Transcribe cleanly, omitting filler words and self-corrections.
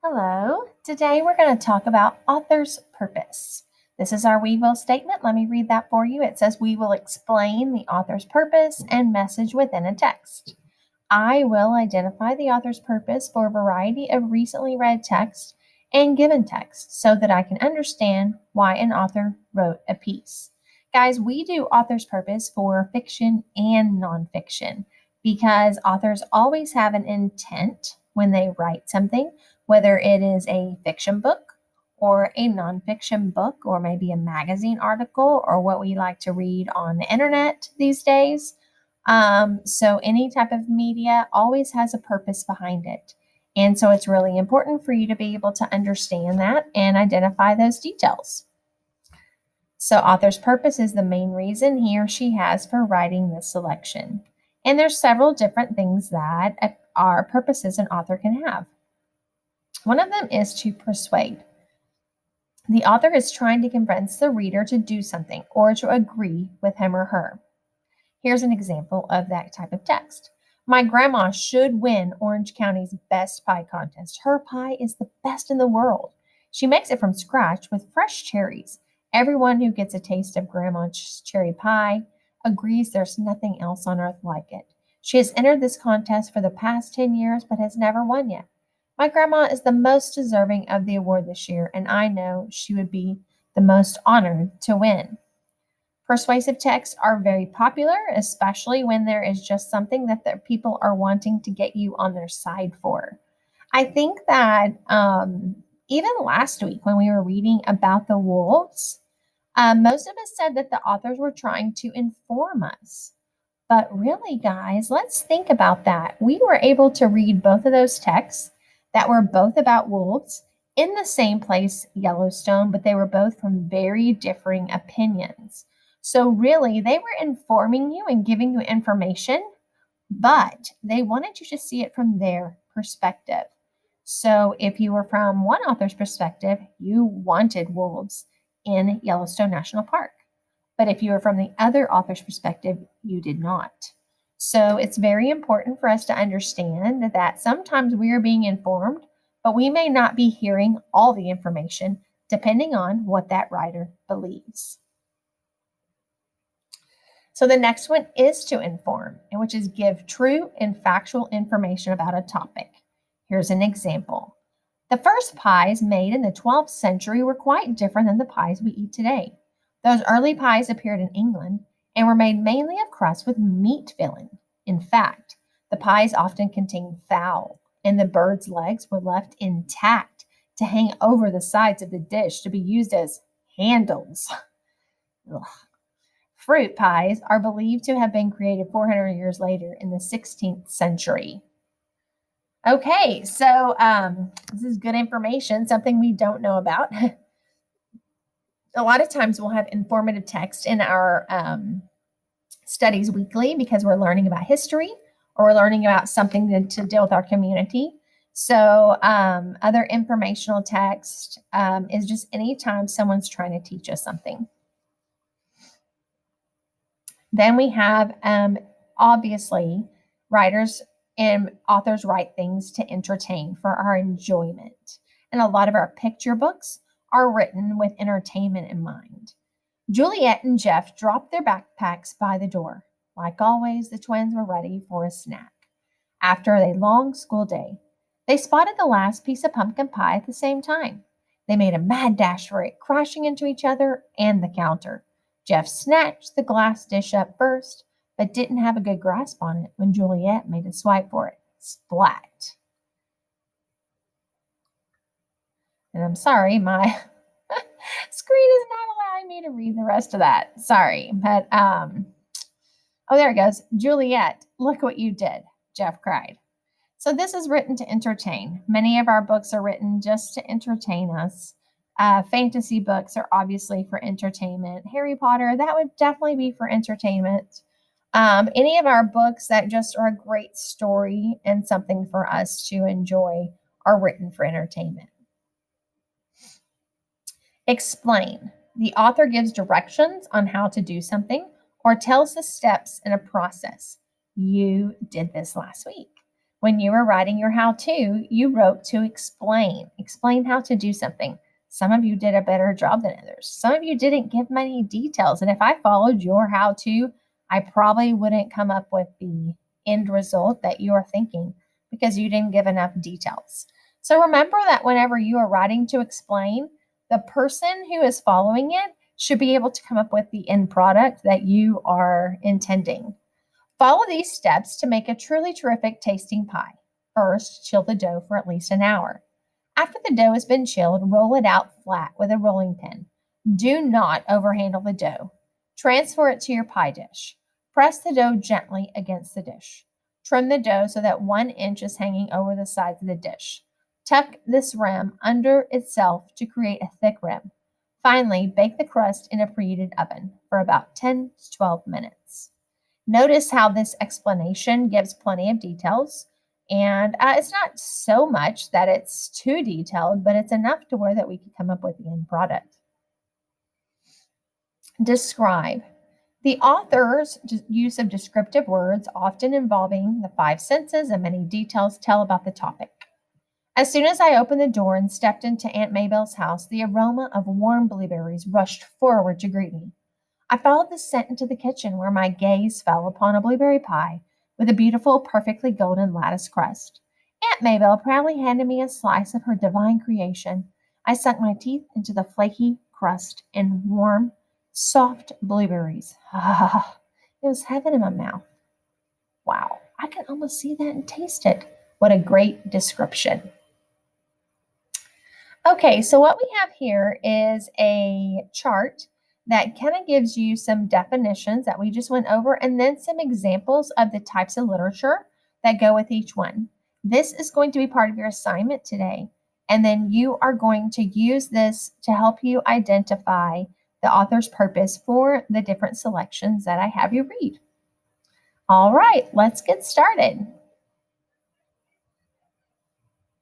Hello. Today we're going to talk about author's purpose. This is our we will statement. Let me read that for you. It says, we will explain the author's purpose and message within a text. I will identify the author's purpose for a variety of recently read text and given text so that I can understand why an author wrote a piece. Guys, we do author's purpose for fiction and nonfiction because authors always have an intent when they write something, whether it is a fiction book or a nonfiction book, or maybe a magazine article, or what we like to read on the internet these days. So any type of media always has a purpose behind it. And so it's really important for you to be able to understand that and identify those details. So author's purpose is the main reason he or she has for writing this selection. And there's several different things that are purposes an author can have. One of them is to persuade. The author is trying to convince the reader to do something or to agree with him or her. Here's an example of that type of text. My grandma should win Orange County's best pie contest. Her pie is the best in the world. She makes it from scratch with fresh cherries. Everyone who gets a taste of grandma's cherry pie agrees there's nothing else on earth like it. She has entered this contest for the past 10 years but has never won yet. My grandma is the most deserving of the award this year, and I know she would be the most honored to win. Persuasive texts are very popular, especially when there is just something that the people are wanting to get you on their side for. I think that even last week when we were reading about the wolves, most of us said that the authors were trying to inform us. But really, guys, let's think about that. We were able to read both of those texts that were both about wolves in the same place, Yellowstone, but they were both from very differing opinions. So really, they were informing you and giving you information, but they wanted you to see it from their perspective. So if you were from one author's perspective, you wanted wolves in Yellowstone National Park. But if you were from the other author's perspective, you did not. So it's very important for us to understand that sometimes we are being informed, but we may not be hearing all the information depending on what that writer believes. So the next one is to inform, which is give true and factual information about a topic. Here's an example. The first pies made in the 12th century were quite different than the pies we eat today. Those early pies appeared in England and were made mainly of crust with meat filling. In fact, the pies often contained fowl, and the bird's legs were left intact to hang over the sides of the dish to be used as handles. Ugh. Fruit pies are believed to have been created 400 years later in the 16th century. Okay, so this is good information, something we don't know about. A lot of times we'll have informative text in our studies weekly because we're learning about history or we're learning about something to deal with our community. So other informational text is just anytime someone's trying to teach us something. Then we have, obviously, writers and authors write things to entertain for our enjoyment. And a lot of our picture books are written with entertainment in mind. Juliet and Jeff dropped their backpacks by the door. Like always, the twins were ready for a snack. After a long school day, they spotted the last piece of pumpkin pie at the same time. They made a mad dash for it, crashing into each other and the counter. Jeff snatched the glass dish up first, but didn't have a good grasp on it when Juliet made a swipe for it. Splat. And I'm sorry, my screen is not allowing me to read the rest of that. Sorry, but oh, there it goes. Juliet, look what you did, Jeff cried. So this is written to entertain. Many of our books are written just to entertain us. Fantasy books are obviously for entertainment. Harry Potter, that would definitely be for entertainment. Any of our books that just are a great story and something for us to enjoy are written for entertainment. Explain. The author gives directions on how to do something or tells the steps in a process. You did this last week. When you were writing your how-to, you wrote to explain how to do something. Some of you did a better job than others. Some of you didn't give many details. And if I followed your how-to, I probably wouldn't come up with the end result that you are thinking because you didn't give enough details. So remember that whenever you are writing to explain, the person who is following it should be able to come up with the end product that you are intending. Follow these steps to make a truly terrific tasting pie. First, chill the dough for at least an hour. After the dough has been chilled, roll it out flat with a rolling pin. Do not overhandle the dough. Transfer it to your pie dish. Press the dough gently against the dish. Trim the dough so that 1 inch is hanging over the sides of the dish. Tuck this rim under itself to create a thick rim. Finally, bake the crust in a preheated oven for about 10 to 12 minutes. Notice how this explanation gives plenty of details, and it's not so much that it's too detailed, but it's enough to where that we can come up with the end product. Describe. The author's use of descriptive words, often involving the 5 senses and many details, tell about the topic. As soon as I opened the door and stepped into Aunt Maybelle's house, the aroma of warm blueberries rushed forward to greet me. I followed the scent into the kitchen, where my gaze fell upon a blueberry pie with a beautiful, perfectly golden lattice crust. Aunt Maybelle proudly handed me a slice of her divine creation. I sunk my teeth into the flaky crust and warm, soft blueberries. Ah, it was heaven in my mouth. Wow, I can almost see that and taste it. What a great description. Okay, so what we have here is a chart that kind of gives you some definitions that we just went over and then some examples of the types of literature that go with each one. This is going to be part of your assignment today, and then you are going to use this to help you identify the author's purpose for the different selections that I have you read. All right, let's get started.